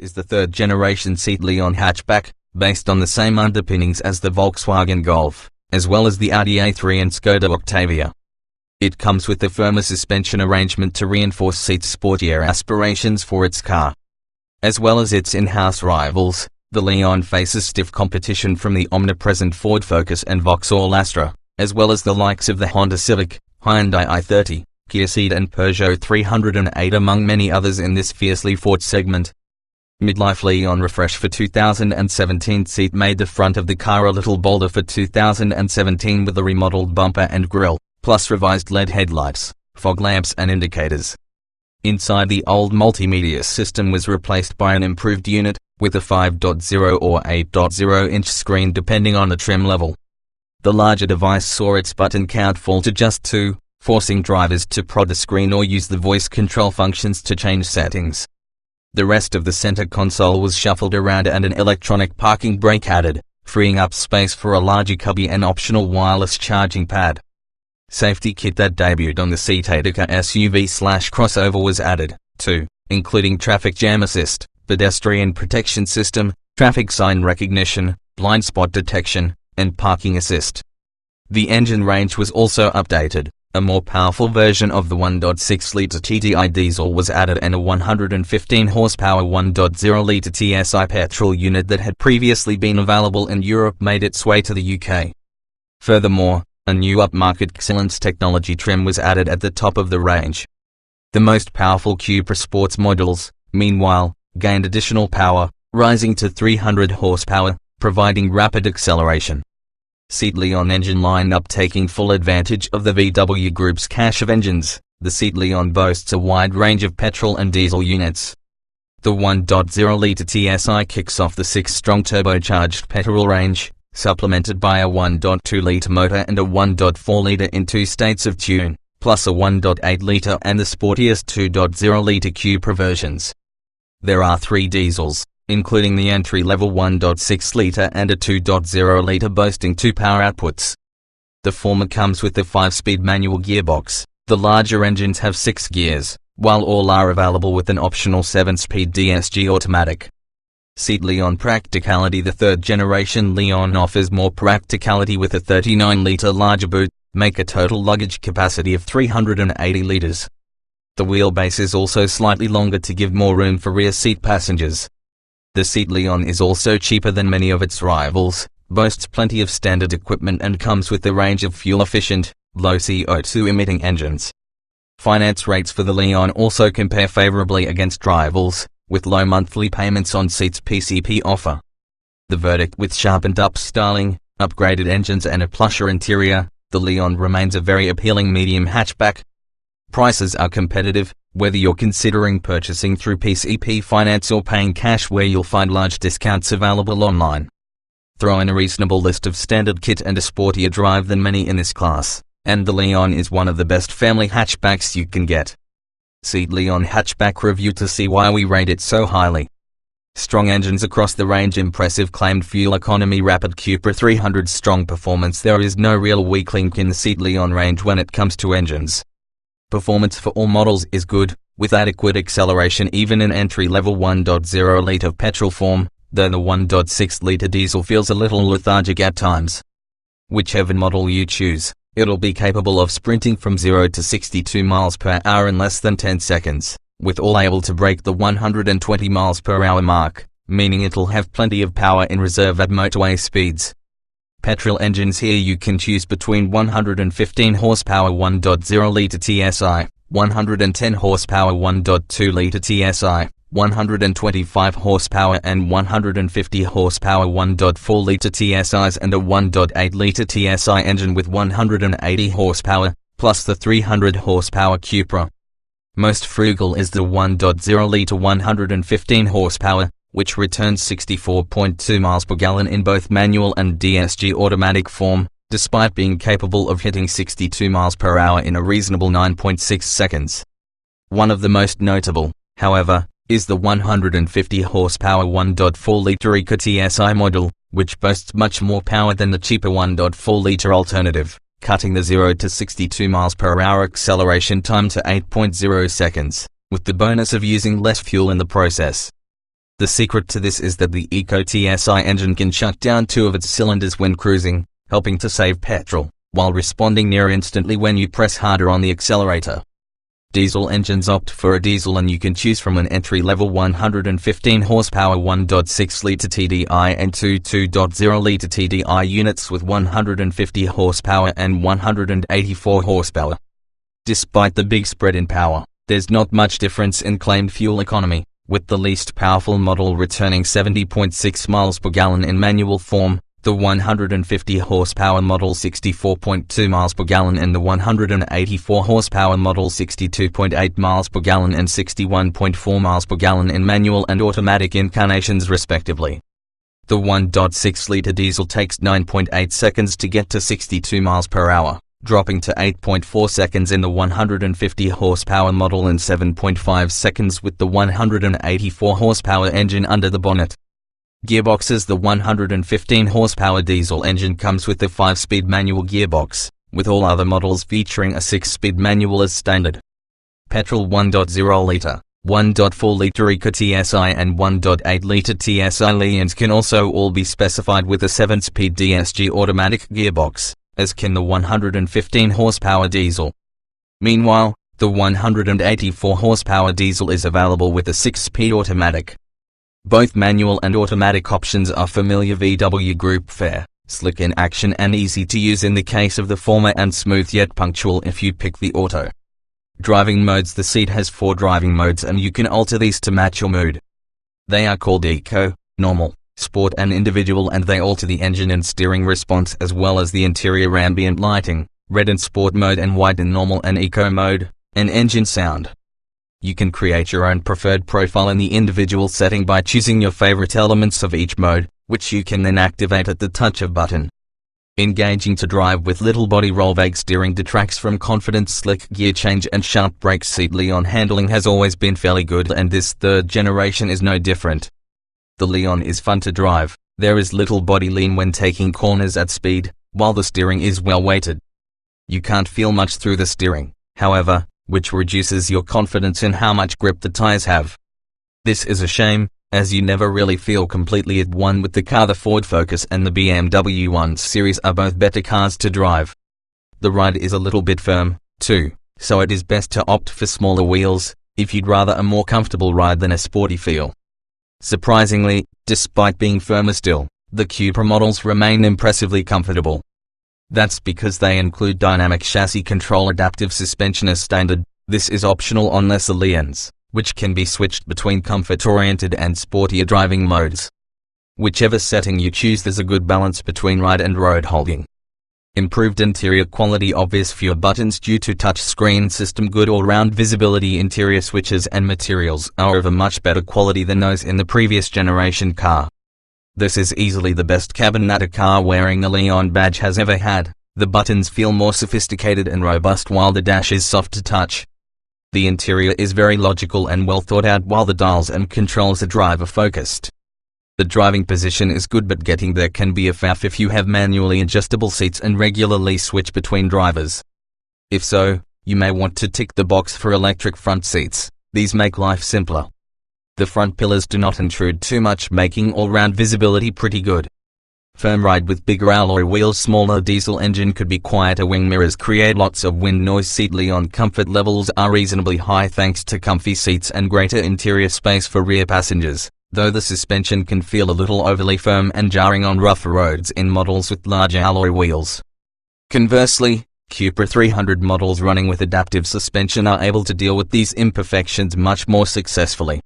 is the third-generation SEAT León hatchback, based on the same underpinnings as the Volkswagen Golf, as well as the Audi A3 and Škoda Octavia. It comes with a firmer suspension arrangement to reinforce SEAT's sportier aspirations for its car. As well as its in-house rivals, the León faces stiff competition from the omnipresent Ford Focus and Vauxhall Astra, as well as the likes of the Honda Civic, Hyundai i30, Kia Ceed and Peugeot 308 among many others in this fiercely fought segment. Midlife León refresh for 2017. SEAT made the front of the car a little bolder for 2017 with a remodeled bumper and grille, plus revised LED headlights, fog lamps and indicators. Inside, the old multimedia system was replaced by an improved unit, with a 5.0 or 8.0-inch screen depending on the trim level. The larger device saw its button count fall to just 2, forcing drivers to prod the screen or use the voice control functions to change settings. The rest of the center console was shuffled around and an electronic parking brake added, freeing up space for a larger cubby and optional wireless charging pad. Safety kit that debuted on the SEAT SUV/crossover was added, too, including traffic jam assist, pedestrian protection system, traffic sign recognition, blind spot detection, and parking assist. The engine range was also updated. A more powerful version of the 1.6-liter TDI diesel was added and a 115-horsepower 1.0-liter TSI petrol unit that had previously been available in Europe made its way to the UK. Furthermore, a new upmarket excellence technology trim was added at the top of the range. The most powerful Cupra Sports models, meanwhile, gained additional power, rising to 300 horsepower, providing rapid acceleration. SEAT León engine lineup taking full advantage of the VW Group's cache of engines. The SEAT León boasts a wide range of petrol and diesel units. The 1.0-liter TSI kicks off the 6-strong turbocharged petrol range, supplemented by a 1.2-liter motor and a 1.4-liter in 2 states of tune, plus a 1.8-liter and the sportiest 2.0-liter Cupra versions. There are 3 diesels, including the entry-level 1.6-liter and a 2.0-liter boasting 2 power outputs. The former comes with a 5-speed manual gearbox. The larger engines have 6 gears, while all are available with an optional 7-speed DSG automatic. SEAT León Practicality. The third-generation León offers more practicality with a 39-liter larger boot, make a total luggage capacity of 380 liters. The wheelbase is also slightly longer to give more room for rear seat passengers. The SEAT León is also cheaper than many of its rivals, boasts plenty of standard equipment and comes with a range of fuel-efficient, low CO2-emitting engines. Finance rates for the León also compare favorably against rivals, with low monthly payments on SEAT's PCP offer. The verdict: with sharpened-up styling, upgraded engines and a plusher interior, the León remains a very appealing medium hatchback. Prices are competitive, whether you're considering purchasing through PCP finance or paying cash, where you'll find large discounts available online. Throw in a reasonable list of standard kit and a sportier drive than many in this class, and the León is one of the best family hatchbacks you can get. SEAT León hatchback review to see why we rate it so highly. Strong engines across the range, impressive claimed fuel economy, rapid Cupra 300 strong performance. There is no real weak link in the SEAT León range when it comes to engines. Performance for all models is good, with adequate acceleration even in entry-level 1.0-liter petrol form, though the 1.6-liter diesel feels a little lethargic at times. Whichever model you choose, it'll be capable of sprinting from 0 to 62 miles per hour in less than 10 seconds, with all able to break the 120 miles per hour mark, meaning it'll have plenty of power in reserve at motorway speeds. Petrol engines: here you can choose between 115 horsepower 1.0-liter TSI, 110 horsepower 1.2-liter TSI, 125 horsepower and 150 horsepower 1.4-liter TSIs, and a 1.8-liter TSI engine with 180 horsepower, plus the 300 horsepower Cupra. Most frugal is the 1.0-liter 115 horsepower, which returns 64.2 miles per gallon in both manual and DSG automatic form, despite being capable of hitting 62 miles per hour in a reasonable 9.6 seconds. One of the most notable, however, is the 150 horsepower 1.4-liter Eco TSI model, which boasts much more power than the cheaper 1.4-liter alternative, cutting the 0 to 62 miles per hour acceleration time to 8.0 seconds, with the bonus of using less fuel in the process. The secret to this is that the EcoTSI engine can shut down 2 of its cylinders when cruising, helping to save petrol, while responding near instantly when you press harder on the accelerator. Diesel engines opt for a diesel, and you can choose from an entry-level 115 horsepower 1.6-litre TDI and 2.0-litre TDI units with 150 horsepower and 184 horsepower. Despite the big spread in power, there's not much difference in claimed fuel economy, with the least powerful model returning 70.6 miles per gallon in manual form, the 150 horsepower model 64.2 miles per gallon, and the 184 horsepower model 62.8 miles per gallon and 61.4 miles per gallon in manual and automatic incarnations respectively. The 1.6-litre diesel takes 9.8 seconds to get to 62 miles per hour, dropping to 8.4 seconds in the 150 horsepower model and 7.5 seconds with the 184 horsepower engine under the bonnet. Gearboxes. The 115 horsepower diesel engine comes with a 5-speed manual gearbox, with all other models featuring a 6-speed manual as standard. Petrol 1.0-litre, 1.4-litre EcoTSI and 1.8-litre TSI leôns can also all be specified with a 7-speed DSG automatic gearbox, as can the 115 horsepower diesel. Meanwhile, the 184 horsepower diesel is available with a 6-speed automatic. Both manual and automatic options are familiar VW Group fare, slick in action and easy to use in the case of the former, and smooth yet punctual if you pick the auto. Driving modes. The SEAT has 4 driving modes, and you can alter these to match your mood. They are called Eco, Normal, Sport and Individual, and they alter the engine and steering response as well as the interior ambient lighting, red in Sport mode and white in Normal and Eco mode, and engine sound. You can create your own preferred profile in the individual setting by choosing your favorite elements of each mode, which you can then activate at the touch of button. Engaging to drive with little body roll. Vague steering detracts from confidence. Slick gear change and sharp brakes. SEAT León handling has always been fairly good, and this 3rd generation is no different. The León is fun to drive. There is little body lean when taking corners at speed, while the steering is well weighted. You can't feel much through the steering, however, which reduces your confidence in how much grip the tires have. This is a shame, as you never really feel completely at one with the car. The Ford Focus and the BMW 1 Series are both better cars to drive. The ride is a little bit firm, too, so it is best to opt for smaller wheels, if you'd rather a more comfortable ride than a sporty feel. Surprisingly, despite being firmer still, the Cupra models remain impressively comfortable. That's because they include dynamic chassis control, adaptive suspension as standard. This is optional on lesser leôns, which can be switched between comfort-oriented and sportier driving modes. Whichever setting you choose, there's a good balance between ride and road holding. Improved interior quality. Obvious fewer buttons due to touchscreen system. Good all-round visibility. Interior switches and materials are of a much better quality than those in the previous generation car. This is easily the best cabin that a car wearing the León badge has ever had. The buttons feel more sophisticated and robust, while the dash is soft to touch. The interior is very logical and well thought out, while the dials and controls are driver focused. The driving position is good, but getting there can be a faff if you have manually adjustable seats and regularly switch between drivers. If so, you may want to tick the box for electric front seats. These make life simpler. The front pillars do not intrude too much, making all-round visibility pretty good. Firm ride with bigger alloy wheels. Smaller diesel engine could be quieter. Wing mirrors create lots of wind noise. SEAT León comfort levels are reasonably high thanks to comfy seats and greater interior space for rear passengers, though the suspension can feel a little overly firm and jarring on rougher roads in models with larger alloy wheels. Conversely, Cupra 300 models running with adaptive suspension are able to deal with these imperfections much more successfully.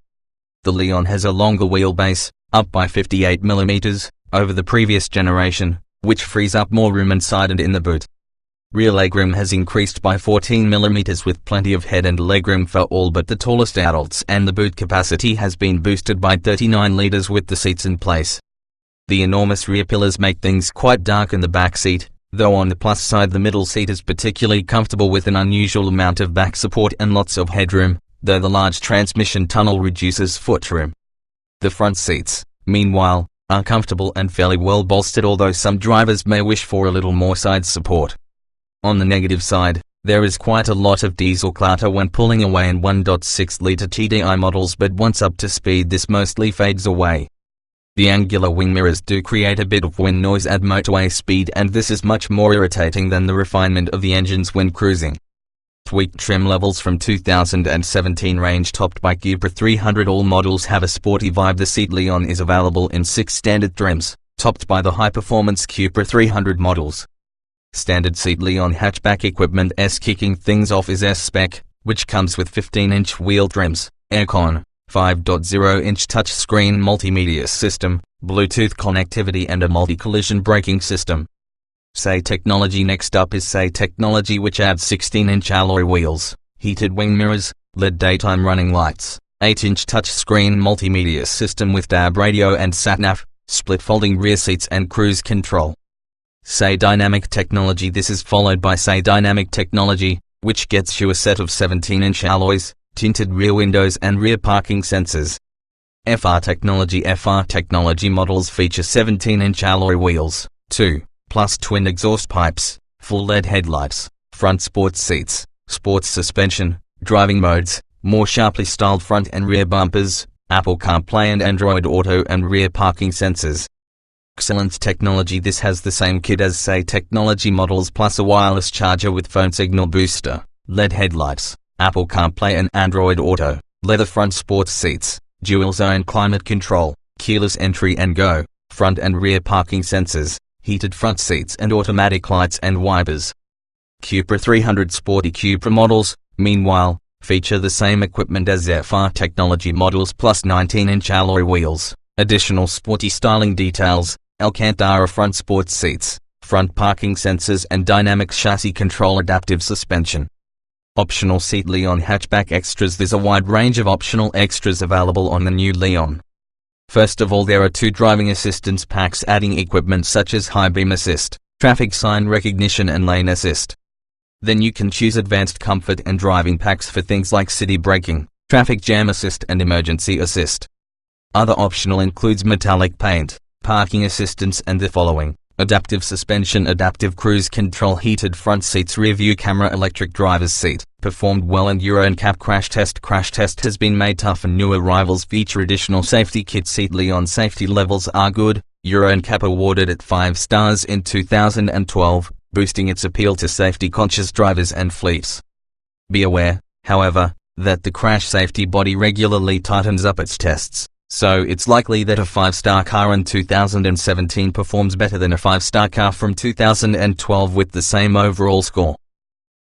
The León has a longer wheelbase, up by 58 mm, over the previous generation, which frees up more room inside and in the boot. Rear legroom has increased by 14 mm with plenty of head and legroom for all but the tallest adults, and the boot capacity has been boosted by 39 liters with the seats in place. The enormous rear pillars make things quite dark in the back seat, though on the plus side the middle seat is particularly comfortable with an unusual amount of back support and lots of headroom, though the large transmission tunnel reduces footroom. The front seats, meanwhile, are comfortable and fairly well bolstered, although some drivers may wish for a little more side support. On the negative side, There is quite a lot of diesel clatter when pulling away in 1.6-litre TDI models, but once up to speed this mostly fades away. The angular wing mirrors do create a bit of wind noise at motorway speed, and this is much more irritating than the refinement of the engines when cruising. Tweaked trim levels from 2017 range topped by Cupra 300. All models have a sporty vibe. The SEAT León is available in 6 standard trims, topped by the high-performance Cupra 300 models. Standard SEAT León hatchback equipment kicking things off is S-Spec, which comes with 15-inch wheel trims, aircon, 5.0-inch touchscreen multimedia system, Bluetooth connectivity and a multi-collision braking system. SEAT Technology. Next up is SEAT Technology, which adds 16-inch alloy wheels, heated wing mirrors, LED daytime running lights, 8-inch touchscreen multimedia system with DAB radio and sat-nav, split folding rear seats and cruise control. SEAT Dynamic Technology. This is followed by SEAT Dynamic Technology, which gets you a set of 17-inch alloys, tinted rear windows and rear parking sensors. FR Technology. FR Technology models feature 17-inch alloy wheels, 2+ twin exhaust pipes, full LED headlights, front sports seats, sports suspension, driving modes, more sharply styled front and rear bumpers, Apple CarPlay and Android Auto and rear parking sensors. Excellent Technology. This has the same kit as SEAT Technology models plus a wireless charger with phone signal booster, LED headlights, Apple CarPlay and Android Auto, leather front sports seats, dual zone climate control, keyless entry and go, front and rear parking sensors, heated front seats and automatic lights and wipers. Cupra 300. Sporty Cupra models, meanwhile, feature the same equipment as FR Technology models plus 19-inch alloy wheels, additional sporty styling details, Alcantara front sports seats, front parking sensors and dynamic chassis control, adaptive suspension. Optional SEAT León hatchback extras. There's a wide range of optional extras available on the new León. First of all, there are 2 driving assistance packs adding equipment such as high beam assist, traffic sign recognition and lane assist. Then you can choose advanced comfort and driving packs for things like city braking, traffic jam assist and emergency assist. Other optional includes metallic paint, parking assistance and the following: adaptive suspension, adaptive cruise control, heated front seats, rear view camera, electric driver's seat. Performed well in Euro NCAP crash test. Crash test has been made tough and new arrivals feature additional safety kit. SEAT León safety levels are good. Euro NCAP awarded it 5 stars in 2012, boosting its appeal to safety-conscious drivers and fleets. Be aware, however, that the crash safety body regularly tightens up its tests, so it's likely that a 5-star car in 2017 performs better than a 5-star car from 2012 with the same overall score.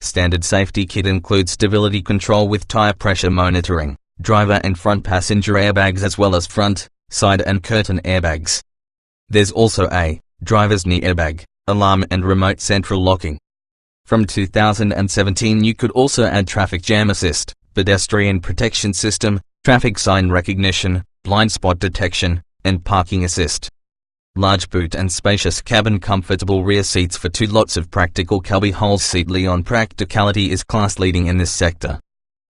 Standard safety kit includes stability control with tire pressure monitoring, driver and front passenger airbags as well as front, side and curtain airbags. There's also a driver's knee airbag, alarm and remote central locking. From 2017 you could also add traffic jam assist, pedestrian protection system, traffic sign recognition, blind spot detection, and parking assist. Large boot and spacious cabin, comfortable rear seats for 2 lots of practical cubby holes. SEAT León Practicality is class leading in this sector.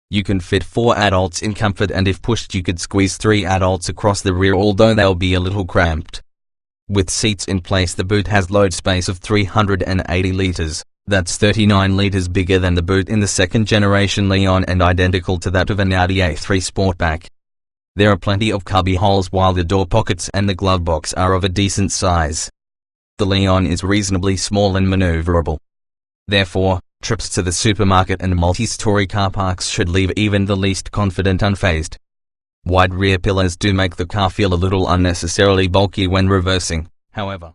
You can fit 4 adults in comfort, and if pushed you could squeeze 3 adults across the rear, although they'll be a little cramped. With seats in place, the boot has load space of 380 liters. That's 39 liters bigger than the boot in the 2nd generation León and identical to that of an Audi A3 Sportback. There are plenty of cubby holes while the door pockets and the glove box are of a decent size. The León is reasonably small and maneuverable. Therefore, trips to the supermarket and multi-story car parks should leave even the least confident unfazed. Wide rear pillars do make the car feel a little unnecessarily bulky when reversing, however.